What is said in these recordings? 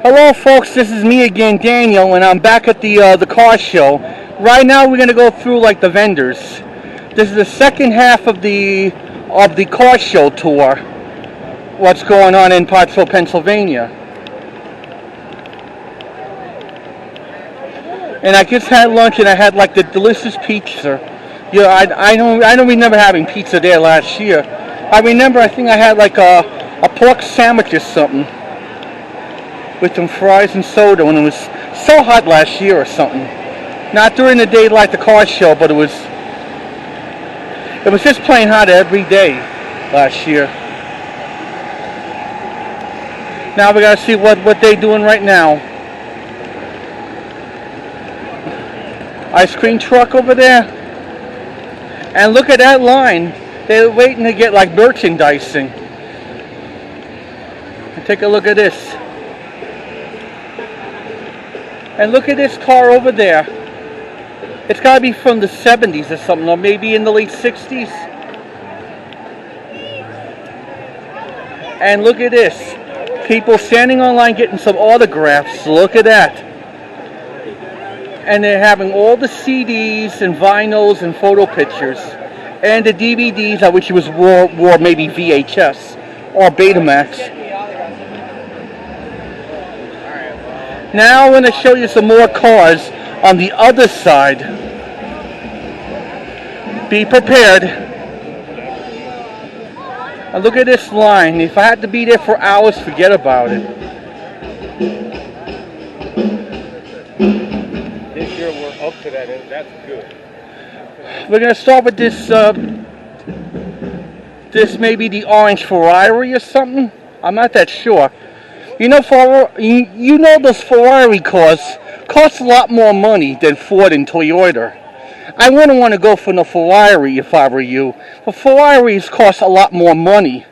Hello, folks. This is me again, Daniel, and I'm back at the car show. Right now, we're gonna go through like the vendors. This is the second half of the car show tour. What's going on in Pottsville, Pennsylvania? And I just had lunch, and I had like the delicious pizza. Yeah, I don't remember having pizza there last year. I think I had like a pork sandwich or something with some fries and soda when it was so hot last year or something. Not during the day like the car show, but it was just plain hot every day last year. Now we gotta see what they're doing right now. Ice cream truck over there. And look at that line. They're waiting to get like merchandising. And take a look at this. And look at this car over there. It's got to be from the 70s or something, or maybe in the late 60s. And look at this. People standing online getting some autographs. Look at that. And they're having all the CDs and vinyls and photo pictures. And the DVDs, I wish it was wore maybe VHS or Betamax. Now I'm going to show you some more cars on the other side. Be prepared. And look at this line. If I had to be there for hours, forget about it. This year we're up to that. That's good. We're going to start with this, this may be the orange Ferrari or something. I'm not that sure. You know, those Ferrari cars cost a lot more money than Ford and Toyota. I wouldn't want to go for no Ferrari if I were you. But Ferraris cost a lot more money.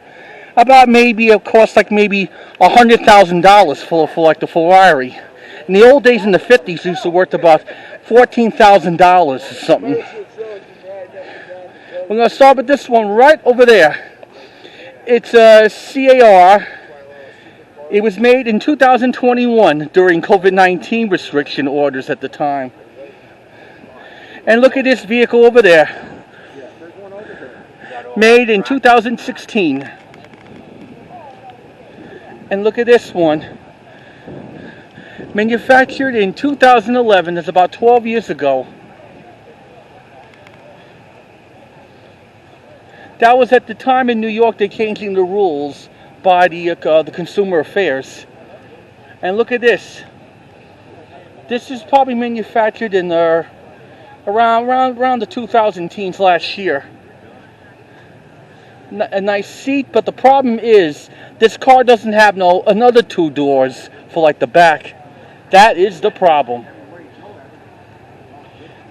About maybe it costs like maybe $100,000 for like the Ferrari. In the old days in the 50s, it used to worth about $14,000 or something. We're going to start with this one right over there. It's a CAR. It was made in 2021 during COVID-19 restriction orders at the time. And look at this vehicle over there. Made in 2016. And look at this one. Manufactured in 2011. That's about 12 years ago. That was at the time in New York they're changing the rules by the Consumer Affairs. And look at this. This is probably manufactured in around the 2000 teens last year. A nice seat, but the problem is this car doesn't have another two doors for like the back. That is the problem.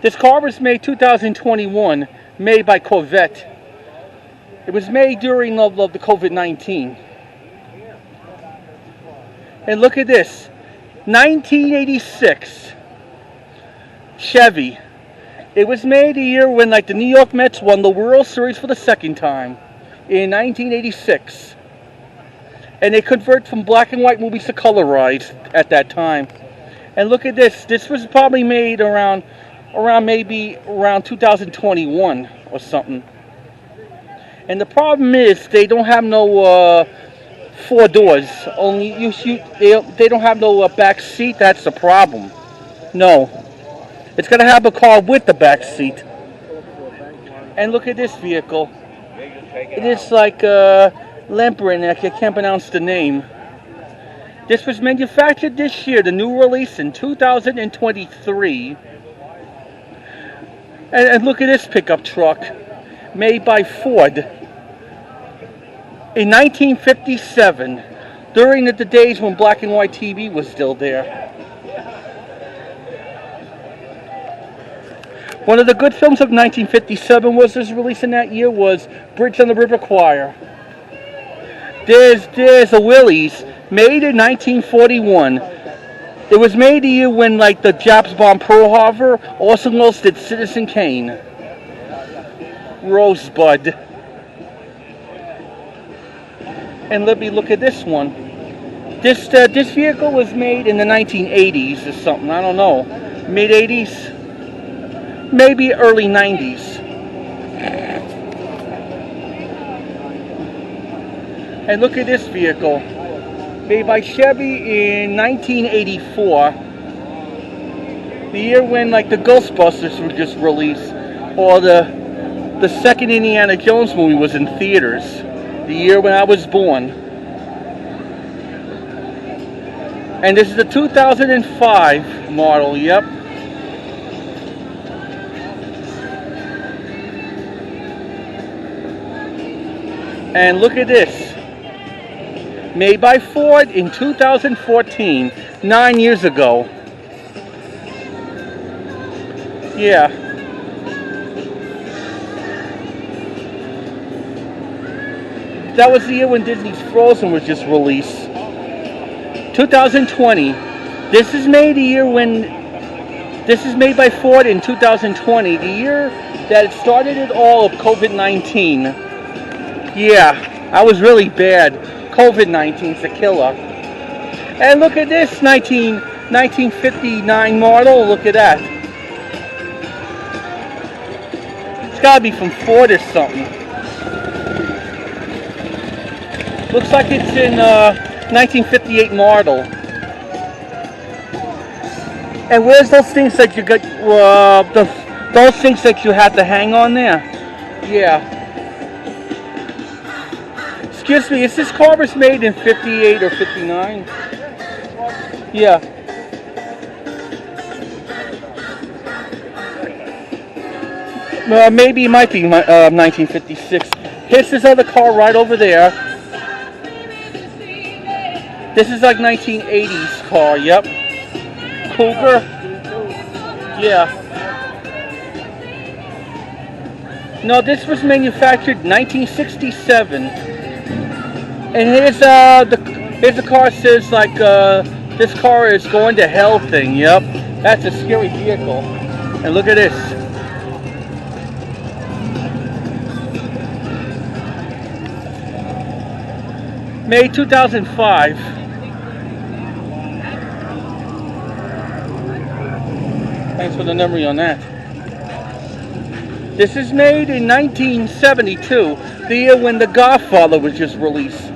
This car was made 2021, made by Corvette. It was made during the COVID-19. And look at this, 1986 Chevy. It was made a year when like the New York Mets won the World Series for the second time in 1986. And they convert from black and white movies to colorized at that time. And look at this. This was probably made around 2021 or something. And the problem is they don't have no four doors. Only they don't have no back seat. That's the problem. No, it's gonna have a car with the back seat. And look at this vehicle. It is like Lemperin. I can't pronounce the name. This was manufactured this year. The new release in 2023. And look at this pickup truck, made by Ford. In 1957, during the days when black and white TV was still there. One of the good films of 1957 was released in that year was Bridge on the River Kwai. There's a Willys, made in 1941. It was made a year when like the Japs bombed Pearl Harbor. Orson Welles did Citizen Kane. Rosebud. And let me look at this one. This vehicle was made in the 1980s or something. I don't know, mid 80s, maybe early 90s. And look at this vehicle, made by Chevy in 1984, the year when like the Ghostbusters were just released, or the second Indiana Jones movie was in theaters, the year when I was born. And this is the 2005 model, yep. And look at this. Made by Ford in 2014, 9 years ago. Yeah. That was the year when Disney's Frozen was just released. 2020. This is made by Ford in 2020, the year that it started it all of COVID-19. Yeah, I was really bad. COVID-19's a killer. And look at this 1959 model. Look at that. It's gotta be from Ford or something. Looks like it's in 1958 model. And where's those things that you got? Those things that you had to hang on there? Yeah. Excuse me, is this car was made in 58 or 59? Yeah. Maybe it might be 1956. Here's this other car right over there. This is like 1980s car, yep. Cougar. Yeah. No, this was manufactured 1967. And here's the car says like this car is going to hell thing. Yep, that's a scary vehicle. And look at this. May 2005. Thanks for the memory on that. This is made in 1972, the year when The Godfather was just released.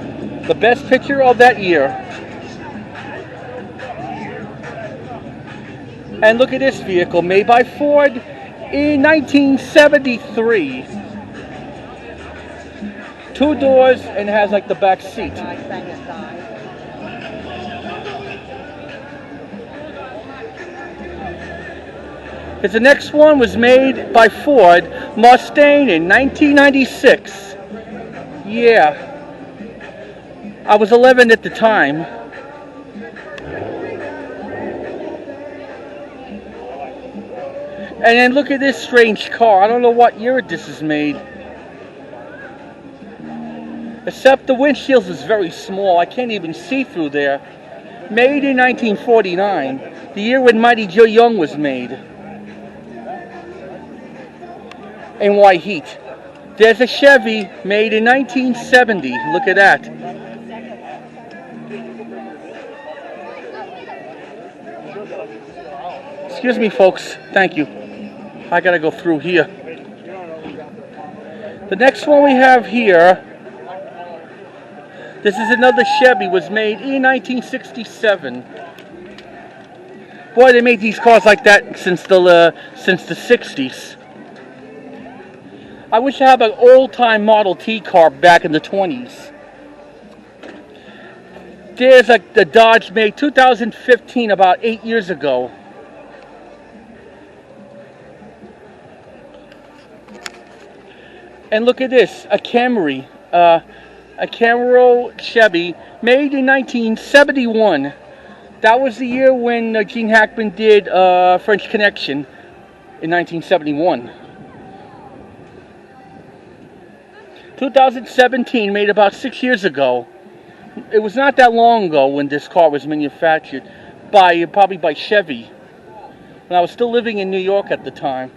The best picture of that year. And look at this vehicle, made by Ford in 1973. 2 doors and it has like the back seat. The next one was made by Ford Mustang in 1996. Yeah. I was 11 at the time. And then look at this strange car. I don't know what year this is made. Except the windshield is very small. I can't even see through there. Made in 1949. The year when Mighty Joe Young was made. And white heat. There's a Chevy made in 1970. Look at that. Excuse me, folks. Thank you. I gotta go through here. The next one we have here. This is another Chevy. Was made in 1967. Boy, they made these cars like that since the 60s. I wish I had an old-time Model T car back in the 20s. There's like the Dodge made 2015, about 8 years ago. And look at this, a Camry, a Camaro Chevy, made in 1971. That was the year when Gene Hackman did French Connection in 1971. 2017, made about 6 years ago. It was not that long ago when this car was manufactured, probably by Chevy, when I was still living in New York at the time.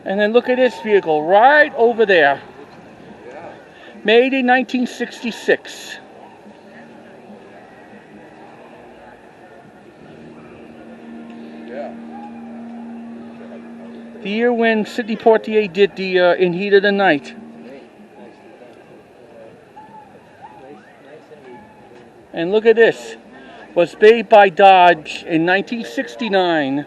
And then look at this vehicle right over there. Made in 1966. Yeah. The year when Sidney Poitier did the In Heat of the Night. And look at this. Was made by Dodge in 1969.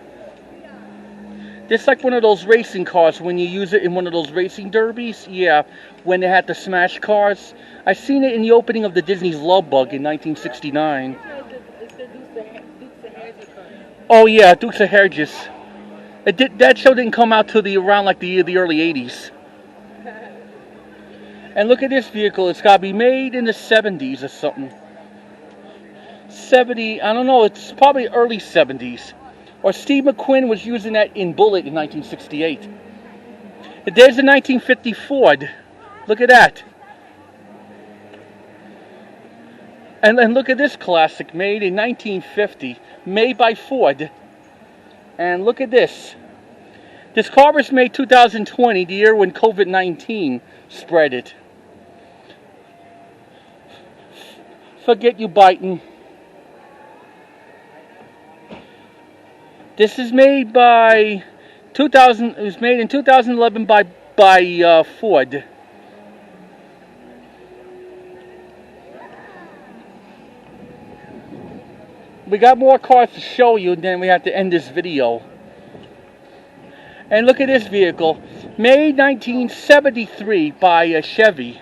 Just like one of those racing cars when you use it in one of those racing derbies. Yeah, when they had to smash cars. I seen it in the opening of the Disney's Love Bug in 1969. Oh yeah, Dukes of Hazzard. That show didn't come out till around like the early 80s. And look at this vehicle. It's got to be made in the 70s or something. 70, I don't know, it's probably early 70s. Or Steve McQueen was using that in Bullitt in 1968. There's a 1950 Ford. Look at that. And look at this classic, made in 1950, made by Ford. And look at this. This car was made 2020, the year when COVID-19 spread it. Forget you biting. This is made by 2000. It was made in 2011 by Ford. We got more cars to show you, and then we have to end this video. And look at this vehicle, made 1973 by Chevy.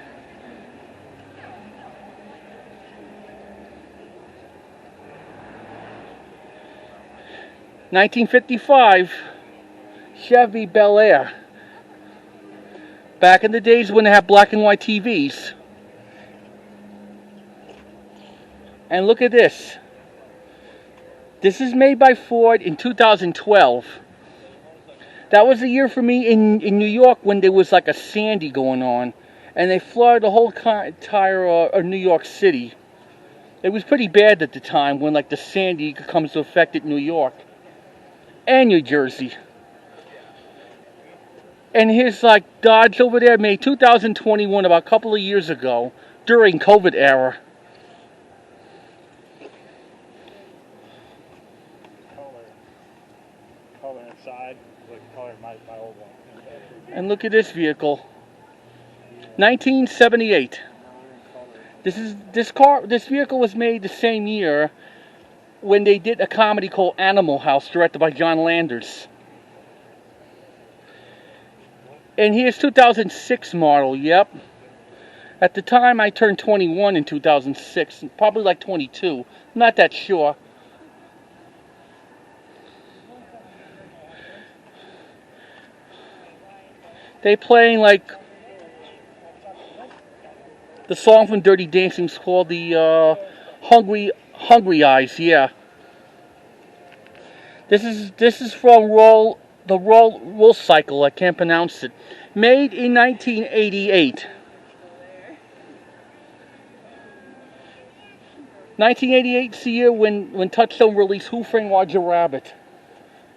(1955) Chevy Bel Air. Back in the days when they had black and white TVs. And look at this. This is made by Ford in 2012. That was the year for me in New York when there was like a Sandy going on. And they flooded the whole entire New York City. It was pretty bad at the time when like the Sandy comes to affect New York. And New Jersey. And here's like Dodge over there, made 2021, about a couple of years ago, during COVID era. Color inside, like color my old one. And look at this vehicle. 1978. This vehicle was made the same year when they did a comedy called Animal House, directed by John Landers. And here's 2006 model, yep. At the time I turned 21 in 2006, probably like 22, I'm not that sure. They playing like the song from Dirty Dancing is called the Hungry Eyes, yeah. This is from the Roll Cycle, I can't pronounce it. Made in 1988. 1988 is the year when Touchstone released Who Framed Roger Rabbit.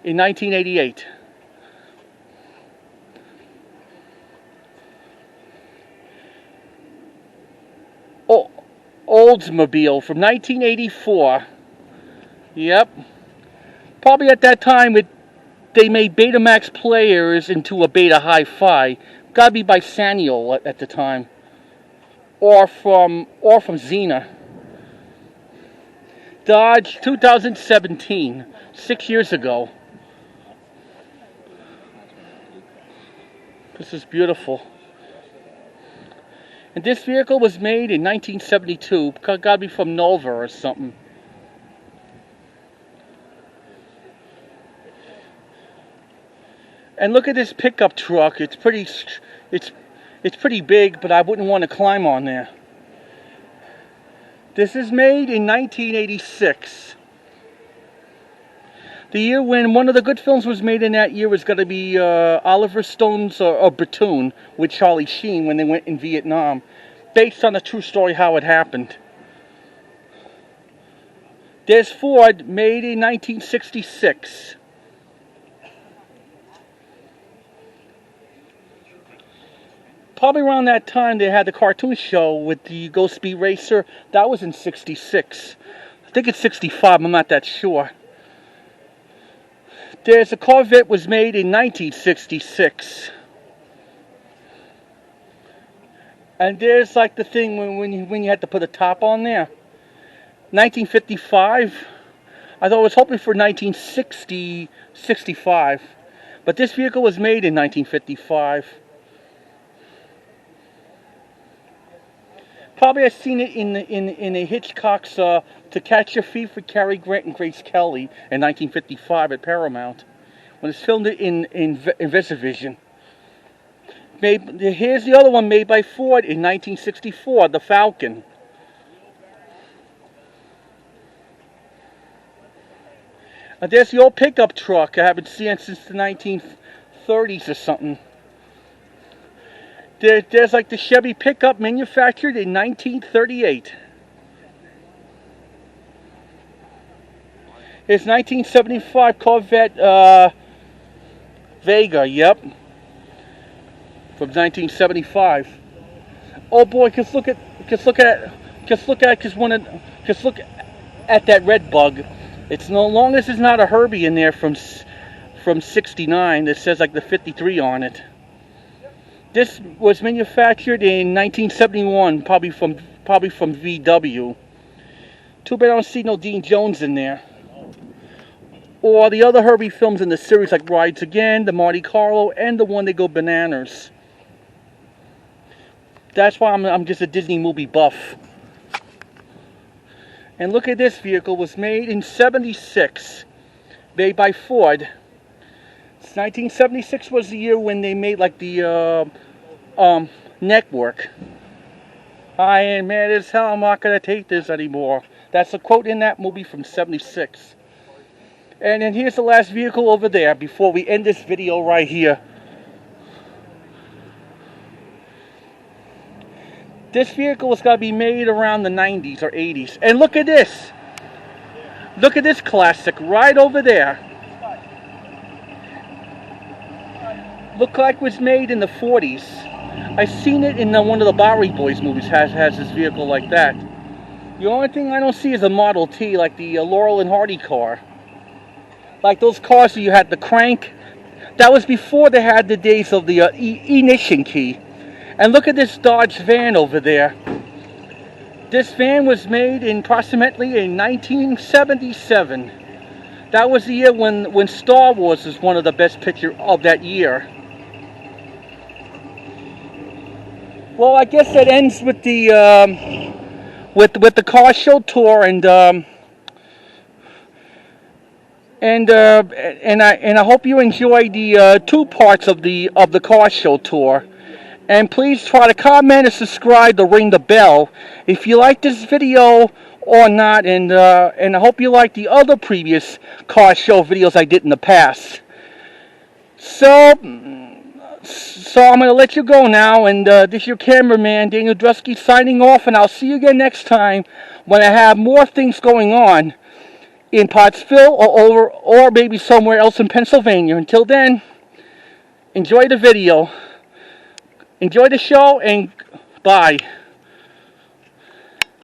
In 1988. Oldsmobile from 1984. Yep. Probably at that time they made Betamax players into a Beta Hi-Fi. Gotta be by Sanyo at the time. Or from Xena. Dodge 2017. 6 years ago. This is beautiful. And this vehicle was made in 1972. Gotta be from Nova or something. And look at this pickup truck. It's pretty big, but I wouldn't want to climb on there. This is made in 1986. The year when one of the good films was made in that year was going to be Oliver Stone's Platoon with Charlie Sheen when they went in Vietnam, based on a true story how it happened. There's Ford, made in 1966. Probably around that time they had the cartoon show with the Go Speed Racer. That was in 66. I think it's 65, I'm not that sure. There's a Corvette was made in 1966. And there's like the thing when you had to put a top on there. 1955. I was hoping for 1965. But this vehicle was made in 1955. Probably I've seen it in a Hitchcock's To Catch Your Thief with Cary Grant and Grace Kelly in 1955 at Paramount, when it's filmed in VisiVision. Here's the other one made by Ford in 1964, the Falcon. And there's the old pickup truck I haven't seen it since the 1930s or something. There's like the Chevy pickup manufactured in 1938. It's 1975 Corvette Vega, yep, from 1975. Oh boy, just look at that red bug. It's no longer, this is not a Herbie in there from 69 that says like the 53 on it. This was manufactured in 1971, probably from VW. Too bad I don't see no Dean Jones in there. Or the other Herbie films in the series like Rides Again, the Monte Carlo, and the one They Go Bananas. That's why I'm just a Disney movie buff. And look at this vehicle, was made in 76, made by Ford. 1976 was the year when they made like the network. I am mad as hell, I'm not going to take this anymore. That's a quote in that movie from 76. And then here's the last vehicle over there before we end this video right here. This vehicle was going to be made around the 90s or 80s. And look at this. Look at this classic right over there. Look like it was made in the 40s. I've seen it in one of the Bowery Boys movies has this vehicle like that. The only thing I don't see is a Model T like the Laurel and Hardy car. Like those cars where you had the crank. That was before they had the days of the ignition key. And look at this Dodge van over there. This van was made approximately in 1977. That was the year when Star Wars was one of the best pictures of that year. Well, I guess that ends with the with the car show tour and I hope you enjoy the 2 parts of the car show tour. And please try to comment and subscribe to ring the bell if you like this video or not. And I hope you like the other previous car show videos I did in the past. So I'm going to let you go now. And this is your cameraman, Daniel Drusky, signing off. And I'll see you again next time when I have more things going on in Pottsville or maybe somewhere else in Pennsylvania. Until then, enjoy the video. Enjoy the show and bye.